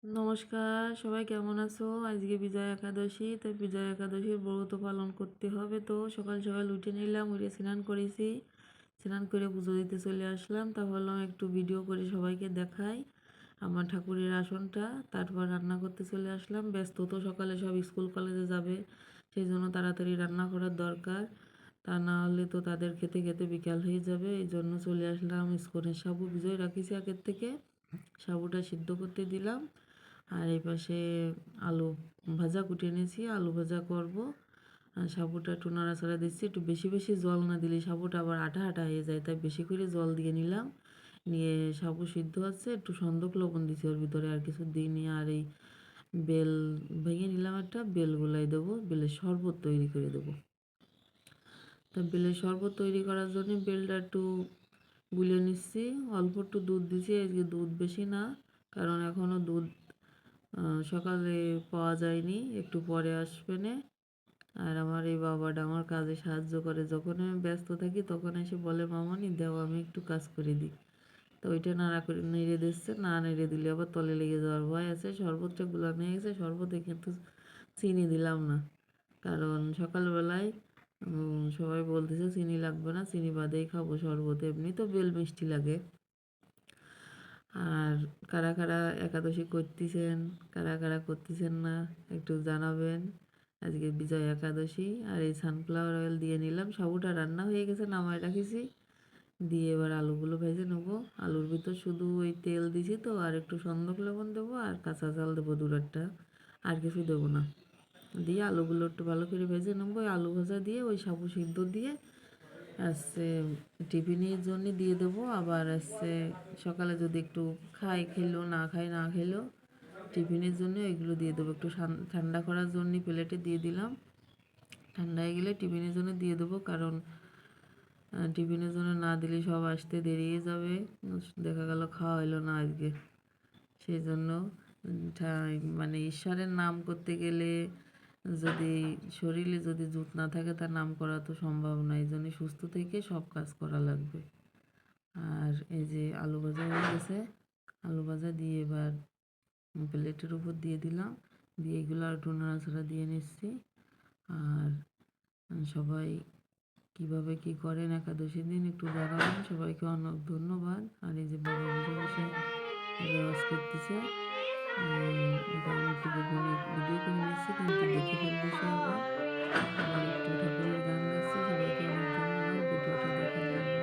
নমস্কার, সবাই কেমন আছো? আজকে বিজয়া একাদশী, তাই বিজয়া একাদশীর ব্রত পালন করতে হবে। তো সকাল সকাল উঠে নিলাম, উঠে স্নান করেছি, স্নান করে পুজো দিতে চলে আসলাম। তা ভাবলাম একটু ভিডিও করে সবাইকে দেখাই আমার ঠাকুরের আসনটা। তারপর রান্না করতে চলে আসলাম। ব্যস্ত তো, সকালে সব স্কুল কলেজে যাবে, সেই জন্য তাড়াতাড়ি রান্না করার দরকার। তা না হলে তো তাদের খেতে খেতে বিকাল হয়ে যাবে। এই জন্য চলে আসলাম। স্কুলের সাবু ভিজিয়ে রাখিছি আগের থেকে, সাবুটা সিদ্ধ করতে দিলাম। আর এই পাশে আলু ভাজা কুটে এনেছি, আলু ভাজা করব। আর সাবুটা একটু নাড়াচাড়া দিচ্ছি, একটু বেশি বেশি জল না দিলে সাবুটা আবার আঠা আঠা হয়ে যায়, তাই বেশি করে জল দিয়ে নিলাম। নিয়ে সাবু সিদ্ধ আছে, একটু সন্দক লবণ দিছি ওর ভিতরে, আর কিছু দিইনি। আর এই বেল ভেঙে নিলাম, একটা বেল গুলাই দেবো, বেলের শরবত তৈরি করে দেবো। তা বেলের শরবত তৈরি করার জন্য বেলটা একটু গুলিয়ে নিচ্ছি, অল্প একটু দুধ দিছি, আজকে দুধ বেশি না, কারণ এখনও দুধ সকালে পাওয়া যায়নি, একটু পরে আসবে না। আর আমার এই বাবাটা আমার কাজে সাহায্য করে, যখন আমি ব্যস্ত থাকি তখন এসে বলে, মামনি দাও আমি একটু কাজ করে দিই। তো ওইটা নাড়া করে নেড়ে দিচ্ছে, না নেড়ে দিলে আবার তলে লেগে যাওয়ার ভয় আছে। শরবতটা গুলানো হয়ে গেছে, শরবতে কিন্তু চিনি দিলাম না, কারণ সকালবেলায় সবাই বলতেছে চিনি লাগবে না, চিনি বাদেই খাবো শরবত, এমনি তো বেল মিষ্টি লাগে। আর কারা কারা একাদশী করতেছেন, কারা কারা করতেছেন না, একটু জানাবেন। আজকে বিজয় একাদশী। আর এই সানফ্লাওয়ার অয়েল দিয়ে নিলাম, সাবুটা রান্না হয়ে গেছে, নামায় রাখিছি। দিয়ে এবার আলুগুলো ভেজে নেবো। আলুর ভিতর শুধু ওই তেল দিছি তো, আর একটু সন্দক লবণ দেবো, আর কাঁচা চাল দেবো দু একটা, আর কিছু দেবো না। দিয়ে আলুগুলো একটু ভালো করে ভেজে নেবো। আলু ভাজা দিয়ে ওই সাবু সিদ্ধ দিয়ে আসছে টিফিনের জন্য দিয়ে দেবো। আবার আসছে সকালে যদি একটু খাই খেলো, না খাই না খেলো, টিফিনের জন্য এগুলো দিয়ে দেবো। একটু ঠান্ডা করার জন্য প্লেটে দিয়ে দিলাম, ঠান্ডা হয়ে গেলে টিফিনের জন্য দিয়ে দেবো, কারণ টিফিনের জন্য না দিলে সব আসতে দেরি হয়ে যাবে, দেখা গেল খাওয়া হলো না আজকে। সেই জন্য মানে ঈশ্বরের নাম করতে গেলে যদি শরীরে যদি জুত না থাকে, তার নাম করা তো সম্ভব নয়। এই জন্য সুস্থ থেকে সব কাজ করা লাগবে। আর এই যে আলু ভাজা হয়ে গেছে, আলু ভাজা দিয়ে এবার প্লেটের উপর দিয়ে দিলাম, দিয়ে এগুলো আর একটু নাড়াচাড়া দিয়ে নিচ্ছি। আর সবাই কিভাবে কি করেন একাদশীর দিন একটু জানাবেন। সবাইকে অনেক ধন্যবাদ। আর এই যে বাবা বসে বসে রেওয়াজ করতেছে, এটা আমি একটু ভিডিও করে নিচ্ছি, কিন্তু দেখে ফেলবে সে আবার। আবার একটু ঠাকুরের গান গাচ্ছে। সবাইকে অনেক ধন্যবাদ ভিডিওটা দেখার জন্য।